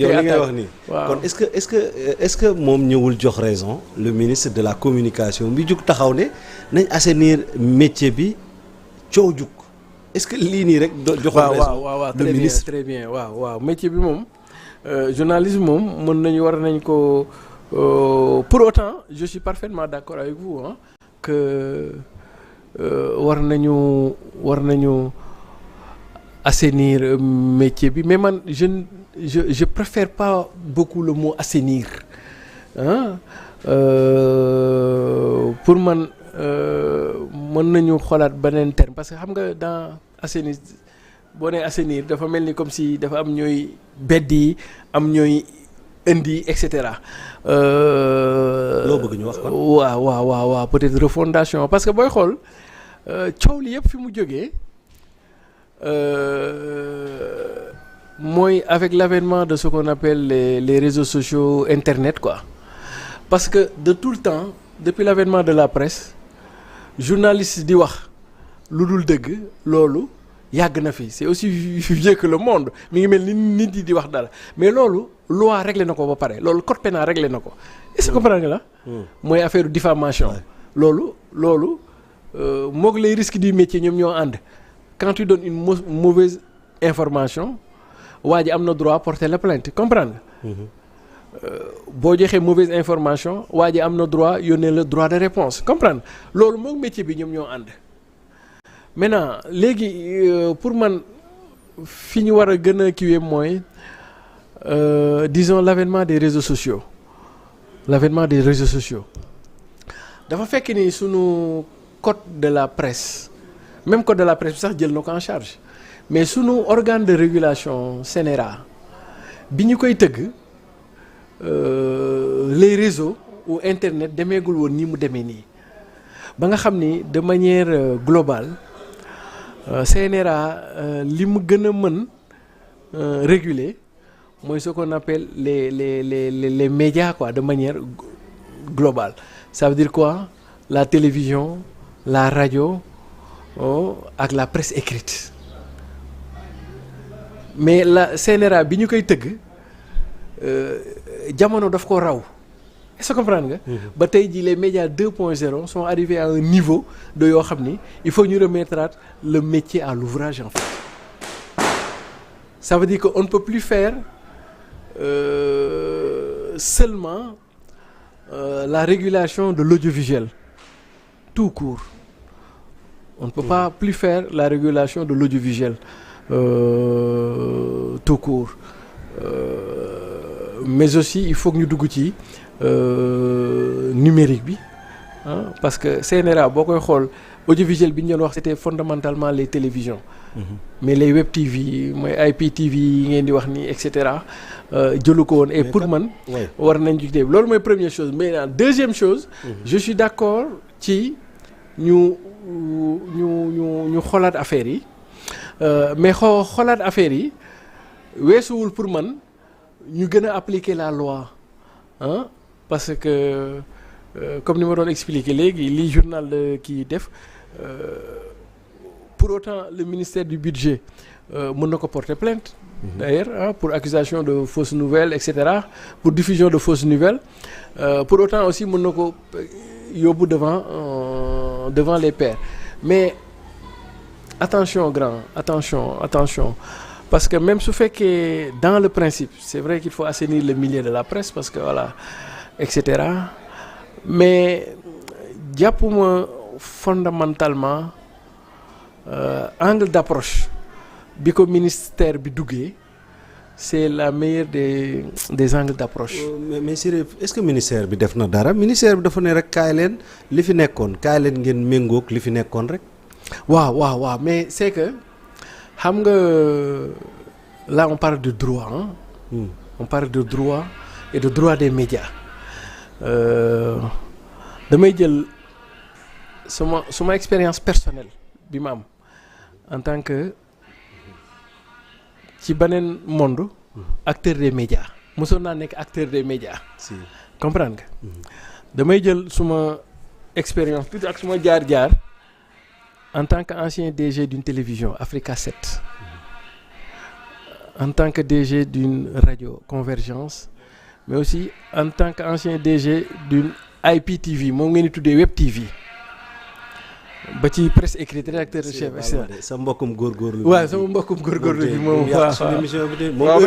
yow li ngay wax nii waaw kon est-ce que moom ñëwul jox raison le ministre de la communication bi jug taxaw ne nañ assainir métier bi coow jug est-ce que lii nii rek joxul raison waaw le ministre très bien waaw métier bi moom journalisme moom mën nañu war nañ ko pour autant je suis parfaitement d'accord avec vous hein que war nañu assainir métier bi mais man je préfère pas beaucoup le mot assainir hein pour man mën nañu xoolaat beneen terme parce que xam nga dans assainir boo nee assainir dafa mel ni comme si dafa am ñooy beddi am ñooy indi et cetera. loo bëgg ñu wax ko. waaw peut-être refondation parce que booy xool coow li yëpp fi mu jógee mooy avec l'avènement de ce qu'on appelle les réseaux sociaux internet quoi parce que de tout le temps depuis l'avènement de la presse journaliste di wax lu dul dëgg loolu yàgg na fi c'est aussi vieux que le monde mi ngi mel ni nit yi di wax dara mais loolu loi réglé na ko ba pare loolu code pénal réglé na ko est-ce que comprendre nga la mooy affaire diffamation loolu moog les risques du métier ñoom ñoo ànd quand tu donnes une mauvaise information waa ji am na droit porter la plainte comprendre nga boo joxee mauvaise information waa ji am na droit yónnee le droit de réponse comprendre loolu moog métier bi ñoom ñoo ànd maintenant léegi pour man fi ñu war a gën a kiiwee mooy disons l'avènement des réseaux sociaux dafa fekk ni sunu code de la presse même code de la presse bi sax jël na ko en charge mais sunu organe de régulation CNRA bi ñu koy tëgg les réseaux ou internet demeegul woon nii mu demee nii ba nga xam ni de manière globale CNRA li mu gën a mën réguler mooy ce qu'on appelle les médias quoi de manière globale ça veut dire quoi la télévision la radio ak la presse écrite mais la CNRA bi ñu koy tëgg jamono daf ko raw est-ce que comprendre nga. ba tey jii les médias 2.0 sont arrivés à un niveau de yoo xam ni il faut ñu remettre le métier à l'ouvrage en fait ça veut dire que on ne peut plus faire seulement la régulation de l'audiovisuel tout court on ne peut pas plus faire la régulation de l'audiovisuel tout court mais aussi il faut que ñu dugg ci numérique bi parce que CNRA boo koy xool audiovisuel bi ñu doon wax c'était fondamentalement les télévisions mais les web TV mooy IPTV yi ngeen di wax nii et cetera jëlu ko woon et pour man war nañ jugee loolu mooy première chose mais deuxième chose je suis d'accord ci ñu xoolaat affaires yi mais xoolaat affaires yi weesuwul pour man ñu gën a appliquer la loi parce que comme ni ma doon expliquer léegi li journal kii def pour autant le ministère du budget mën na ko porter plainte d'ailleurs pour accusation de fausses nouvelles et cetera pour diffusion de fausses nouvelles pour autant aussi mën na ko yóbbu devant les pairs mais attention grand attention parce que même su fekkee dans le principe c'est vrai qu'il faut assainir le milieu de la presse parce que voilà et cetera mais jàppuma fondamentalement angle d'approche bi ko ministère bi duggee c'est la meilleure des angles d'approche. mais Siré est-ce que ministère bi def na dara ministère bi dafa ne rek kaay leen li fi nekkoon kaay leen ngeen méngoog li fi nekkoon rek. waaw mais c'est que xam nga là on parle de droit on parle de droit et de droit des médias damay jël suma expérience personnelle bi ma am en tant que ci beneen monde acteur des médias mosoon naa nekk acteur des médias comprendre nga damay jël suma expérience tout ak suma jaar-jaar en tant qu'ancien DG d'une télévision Africa 7 en tant que DG d'une radio Convergence mais aussi en tant qu'ancien DG d'une IPTV moom ngeen di tuddee Web TV ba ci presse écrite rédacteur chef sa mbokkum góorgóorlu waaw sama mbokkum góorgóorlu bi moom waaw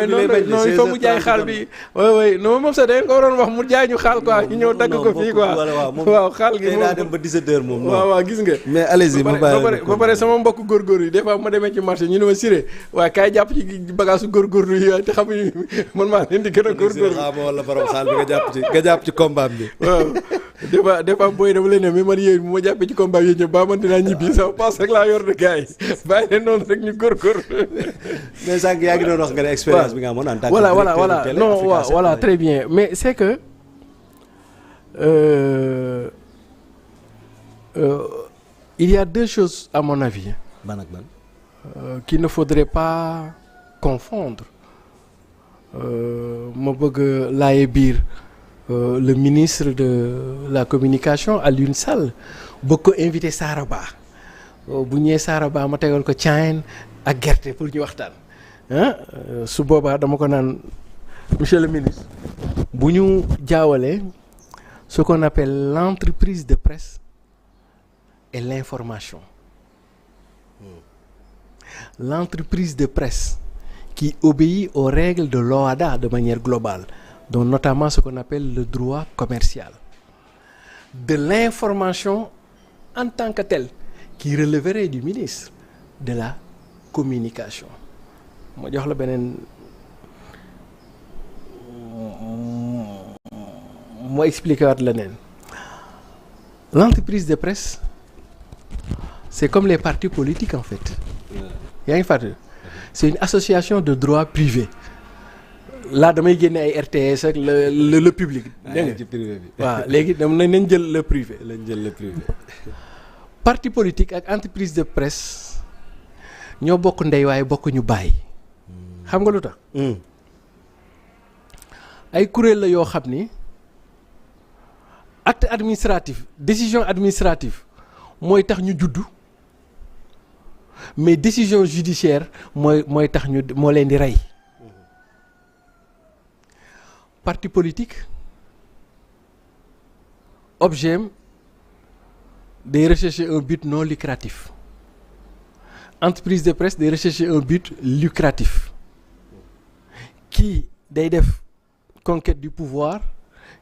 non il faut mu jaay xaal bi oui non moom sax da ngeen ko waroon wax mu jaay ñu xaal quoi ñu ñëw dagg ko fii quoi waaw xaal gi daa dem ba 17h moom waaw gis nga mais allez-y ba pare sama mbokk góorgóorlu yi des fois ma demee ci marché ñu ne ma Siré waaye kaay jàpp ci bagage góorgóorlu yi te xamuñu man maa leen di gën a góorgóorlu wala borom xaal bi nga jàpp ci combat bi waaw des fois booy dama leen ne mais man yéen bu ma jàppee ci combat yi ñëpp ba man dinaa ñibbi sama passe rek laa yor de gars yi bàyyi leen noonu rek ñu góorgóorlu. mais sànq yaa ngi doon wax nga ne expérience bi nga amoon en tant que voilà non voilà très bien mais c'est que il y a deux choses à mon avis ban ak ban qu'il ne faudrait pas confondre ma bëgg laaye biir le ministre de la communication Alioune Sall bëgg ko invité Saraba bu ñëwee Saraba ma tegal ko caayin ak gerte pour ñu waxtaan su boobaa dama ko naan monsieur le ministre bu ñu jaawalee ce qu'on appelle l'entreprise de presse et l'information l'entreprise de presse qui obéit aux règles de l'OHADA de manière globale donc notamment ce qu'on appelle le droit commercial de l'information en tant que telle qui relèverait du ministre de la communication ma jox la beneen moo expliqué waat leneen l'entreprise de presse c'est comme les partis politiques en fait yaa ngi fàttali c'est une association de droit privé là damay génne ay RTS ak le public. dégg nga ci privé bi. waaw léegi nañ jël le privé. lañ jël le privé. parti politique ak entreprise de presse ñoo bokk ndey waaye bokk ñu bàyyi. xam nga lu tax. ay kuréel la yoo xam ni acte administratif décision administrative mooy tax ñu juddu mais décision judiciaire mooy tax ñu moo leen di rey. parti politique objet day rechercher un but non lucratif entreprise de presse day rechercher un but lucratif kii day def conquête du pouvoir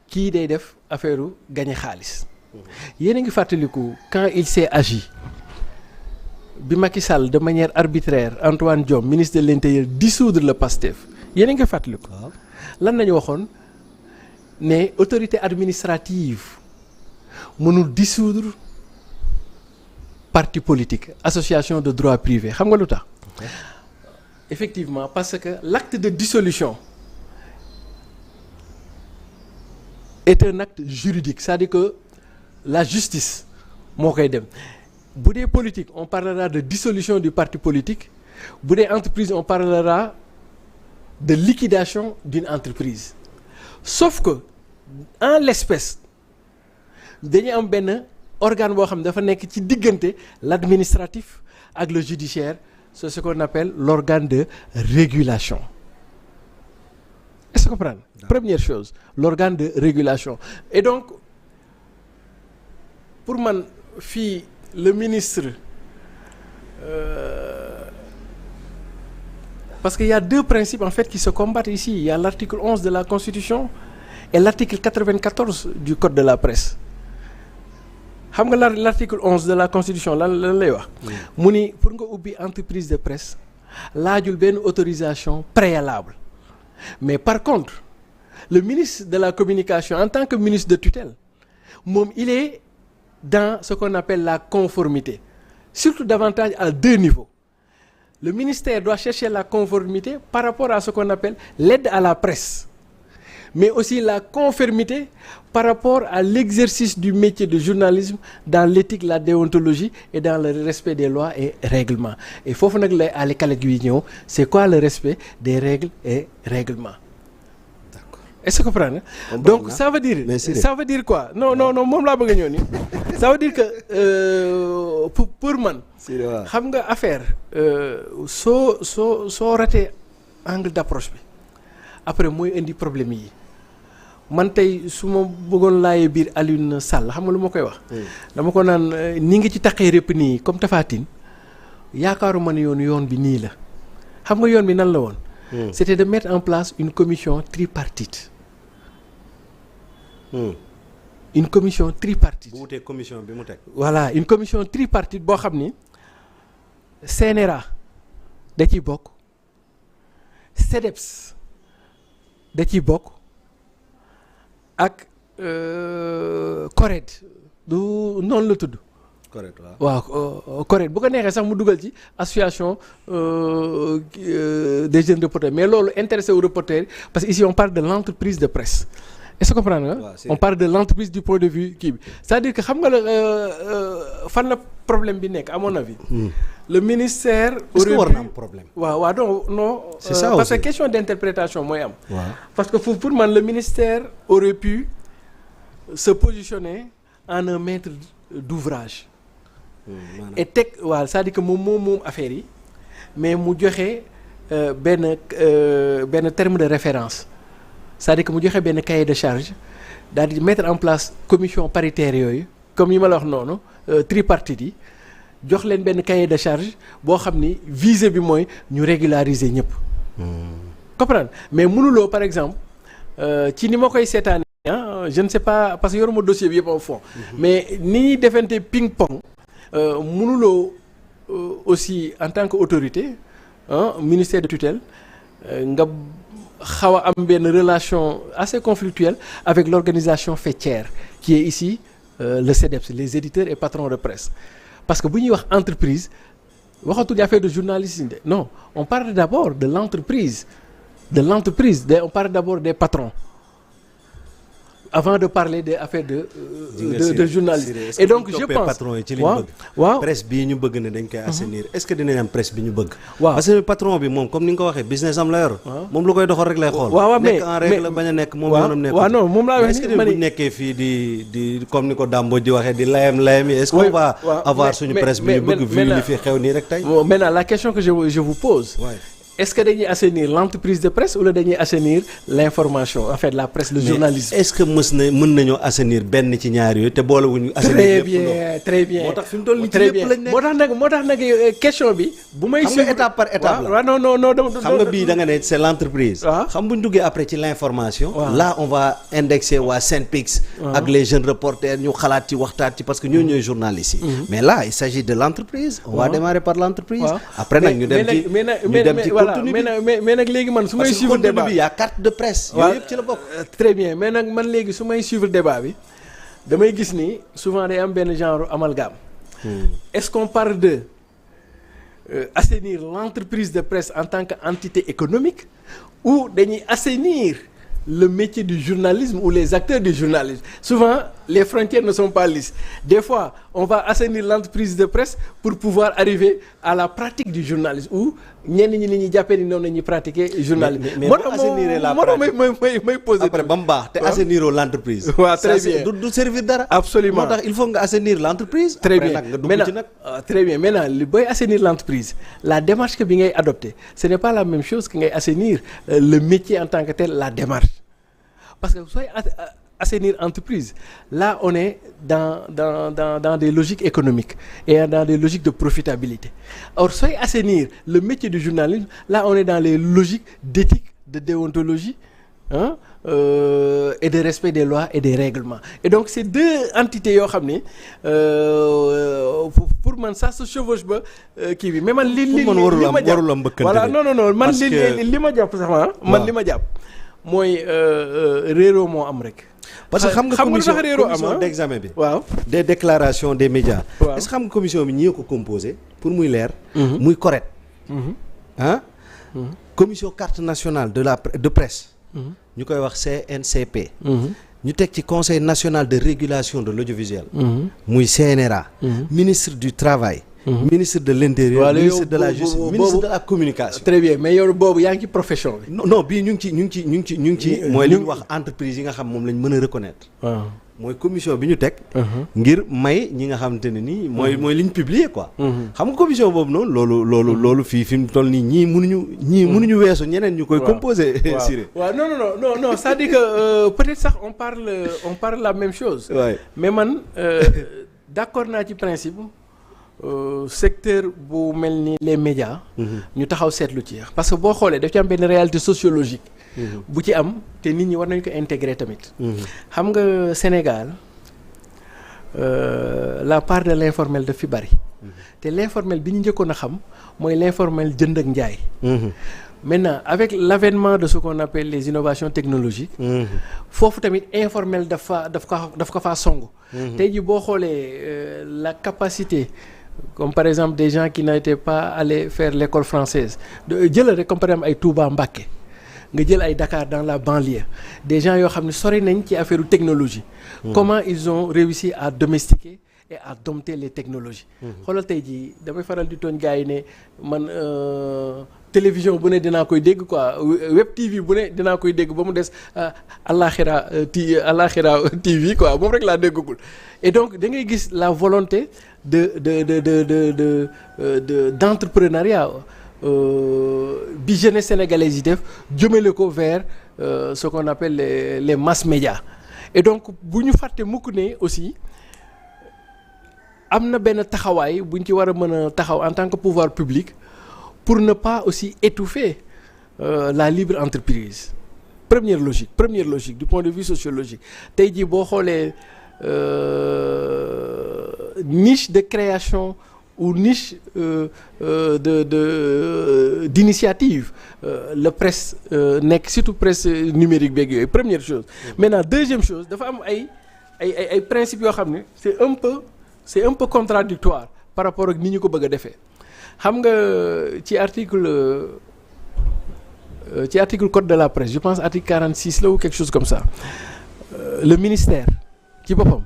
kii day def affaire u gagner xaalis yéen a ngi fàttaliku quand il s'est agi bi Macky Sall de manière arbitraire Antoine Diome ministre de l'Intérieur dissoudre le PASTEF yéen a ngi fàttaliku lan nañu waxoon ne autorité administrative mënul dissoudre parti politique association de droit privé xam nga lu tax effectivement parce que l'acte de dissolution est un acte juridique c'est-à-dire que la justice moo koy dem bu dee politique on parlera de dissolution du parti politique bu dee entreprise on parlera de liquidation d'une entreprise sauf que en l'espèce dañu am benn organe boo xam ne dafa nekk ci diggante l'administratif ak le judiciaire c'est ce qu'on appelle l'organe de régulation est-ce que vous comprenez? Première chose l'organe de régulation et donc pour man fii le ministre parce qu'il y a deux principes en fait qui se combattent ici il y a l'article 11 de la Constitution et l'article 94 du Code de la presse xam nga l'article 11 de la Constitution lan lay wax mu ni pour nga ubbi entreprise de presse laajul benn autorisation préalable mais par contre le ministre de la communication en tant que ministre de tutelle moom il est dans ce qu'on appelle la conformité surtout davantage à deux niveaux le ministère doit chercher la conformité par rapport à ce qu'on appelle l'aide à la presse mais aussi la conformité par rapport à l'exercice du métier de journalisme dans l'éthique, la déontologie et dans le respect des lois et règlements. Et foofu nag lay ale kale gi ñëw c'est quoi le respect des règles et règlements. D'accord. Est-ce que vous comprenez? Donc ça veut dire quoi? Non moom laa bëgg a ñëw nii. Ça veut dire que pour man xam nga affaire soo ratee angle d'approche bi après mooy indi problème yi man tey su ma bëggoon laajee biir Alioune Sall xam nga lu ma koy wax. dama ko naan ni ngi ci taqee répp nii comme Tapha Tine yaakaaruma ne yoon bi nii la xam nga yoon bi nan la woon. C'était de mettre en place une commission tripartite. Une commission tripartite. bu wutee commission bi mu teg. Voilà une commission tripartite boo xam ni CNRA da ciy bokk CDEPS da ciy bokk ak CORED du noonu la tudd. correct waaw correct bu ko neexee sax mu dugal ci association des jeunes reporters mais loolu intéressé aux reporters parce que ici on parle de l'entreprise de presse est-ce que comprendre nga on parle de l'entreprise du point de vue kii bi c'est-à-dire que xam nga la fan la problème bi nekk à mon avis le ministère est-ce que war na am problème waaw non c'est ça parce aussi. que question d'interprétation mooy am waaw parce que pour man le ministère aurait pu se positionner en un maître d'ouvrage et teg waaw c'est-à-dire que moom affaire yi mais mu joxe benn terme de référence c'est-à-dire que mu joxe benn cahier de charge daal di mettre en place commission paritaire yooyu comme yi ma la wax noonu tripartite yi jox leen benn cahier de charge boo xam ni visée bi mooy ñu régulariser ñëpp. comprendre mais mënuloo par exemple ci ni ma koy seetaanee je ne sais pas parce que yoruma dossier bi yëpp au fond. mais ni ñuy defante ping-pong. mënuloo aussi en tant que autorité ministère de tutelle nga xaw a am benn relation assez conflictuelle avec l'organisation faîtière qui est ici le CDEPS les éditeurs et patrons de presse parce que bu ñuy wax entreprise waxatuñu affaire de journalisme de non on parle d'abord de l'entreprise on parle d'abord des patrons avant de parler des affaires de journalisme et donc je pense patron yi ci li ñu bëgg waaw presse bii ñu bëgg ne dañ koy assainir est-ce que dinañ am presse bi ñu bëgg waaw parce que patron bi moom comme ni nga ko waxee business am la yor moom lu koy doxal rek lay xool waaw mais nekk en règle bañ a nekk moom yoonam nekk waaw non moom laa wax est-ce que bu nekkee fii di comme ni ko Dambo di waxee di layam yi est-ce qu'on va avoir suñu presse bi ñu bëgg vu li fi xew nii rek tey maintenant la question que je vous pose est-ce que dañuy assainir l'entreprise de presse ou dañuy assainir l'information en fait la presse le journalisme. est-ce que mën nañoo assainir benn ci ñaar yooyu te boolewuñu assainir très bien moo tax fi mu toll nii ci lépp lañ nekk moo tax nag question bi bu may xam nga étape par étape la non xam nga bii da nga ne c'est l'entreprise xam bu ñu duggee après ci l'information là on va indexer waa Synpics ak les jeunes reporters ñu xalaat ci waxtaat ci parce que ñoo ñooy journalistes yi mais là il s'agit de l'entreprise on va démarrer par l'entreprise après nag ñu dem ci mais nag léegi man su may suivre débat bi y a carte de presse yooyu yëpp ci la bokk très bien mais nag man léegi su may suivre débat bi damay gis ni souvent day am benn genre amalgame est-ce qu'on parle de assainir l'entreprise de presse en tant qu'entité économique ou dañuy assainir le métier du journalisme ou les acteurs du journalisme souvent les frontières ne sont pas lisses des fois on va assainir l'entreprise de presse pour pouvoir arriver à la pratique du journalisme ou ñenn ñi li ñuy jàppee ni noonu la ñuy pratiquer journalisme. mais boo assainir la pratique may poser après ba mu baax te assainir l'entreprise. waaw très bien du servir dara. absolument moo tax il faut nga assainir l'entreprise. très bien après nag nga dugg ci nag. très bien maintenant li booy assainir l'entreprise la démarche que bi ngay adopter ce n'est pas la même chose que ngay assainir le métier en tant que tel la démarche parce que sooy assainir entreprise là on est dans des logiques économiques et dans des logiques de profitabilité or sooy assainir le métier du journalisme là on est dans les logiques d'éthique de déontologie et de respect des lois et des règlements et donc c'est deux entités yoo xam ni pour man ça se chevauche ba kii bi mais man li ma jàpp voilà non man li ma jàpp sax man li ma jàpp mooy réeroo moo am rek. parce que xam nga commission d'examen bi. waaw des déclarations des médias. waaw est-ce que xam nga commission bi ñi ko composé pour muy leer. muy correct. commission carte nationale de presse. ñu koy wax CNCP. ñu teg ci conseil national de régulation de l'audiovisuel. muy CNRA. ministre du travail. ministre de l'intérieur, ministre de la justice, ministre de la communication. Très bien, mais yow boobu yaa ngi ci profession bi. non bii ñu ngi ci mooy li ñu wax entreprise yi nga xam moom lañ mën a reconnaître. mooy commission bi ñu teg. ngir may ñi nga xamante ne nii mooy li ñu publier quoi. xam nga commission boobu noonu loolu fii fi mu toll nii ñii mënuñu weesu ñeneen ñu koy composer. Siré waaw non c'est-à-dire que peut-être sax on parle la même chose. Ouais. mais man d'accord naa ci principe secteur bu mel ni les médias. ñu taxaw seetlu ci parce que boo xoolee daf ci am benn réalité sociologique. bu ci am te nit ñi war nañu ko intégrer tamit. xam nga Sénégal la part de l'informel daf fi bari. te l'informel bi ñu njëkkoon a xam mooy l'informel jënd ak njaay. Maintenant avec l'avènement de ce qu'on appelle les innovations technologiques. foofu tamit informel daf ko faa song. tey jii boo xoolee la capacité. Comme par exemple des gens qui n'étaient pas allés faire l'école française jëlal rek comme par exemple ay Touba Mbacké nga jël ay Dakar dans la banlieue des gens yoo xam ne sori nañ ci affaire technologie. Comment ils ont réussi à domestiquer et à dompter les technologies. xoolal tey jii damay faral di tooñ gars yi ne man télévision bu ne dinaa koy dégg quoi web TV bu ne dinaa koy dégg ba mu des Alaxira TV quoi moom rek laa déggagul et donc da ngay gis la volonté d'entrepreneuriat bi jeunesse sénégalaise yi def jëmale ko vers ce qu'on appelle les mass médias et donc bu ñu fàtte mukk ne aussi am na benn taxawaay bu ñu ci war a mën a taxaw en tant que pouvoir public pour ne pas aussi étouffer la libre entreprise première logique du point de vue sociologique tey jii boo xoolee niche de création ou niche d'initiative la presse nekk surtout presse numérique beeg yooyu première chose. Maintenant deuxième chose dafa am ay principes yoo xam ne c'est un peu contradictoire par rapport ak ni ñu ko bëgg a defee xam nga ci article code de la presse je pense article 46 là ou quelque chose comme ça le ministère ci boppam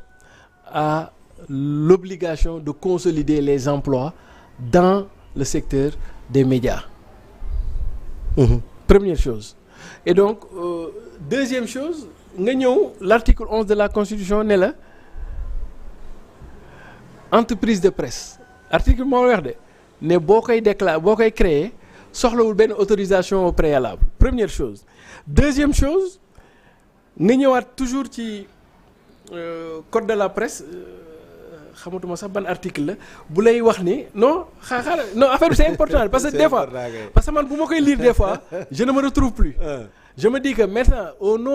a l'obligation de consolider les emplois dans le secteur des médias. Première chose. Et donc deuxième chose nga ñëw l'article 11 de la Constitution ne la entreprise de presse article moo wax de ne boo koy créer soxlawul benn autorisation au préalable première chose. Deuxième chose nga ñëwaat toujours ci code de la presse xamatuma sax ban article la bu lay wax ni non non affaire bi c'est important parce que des fois parce que man bu ma koy lire des fois je ne me retrouve plus je me dis que maintenant au nom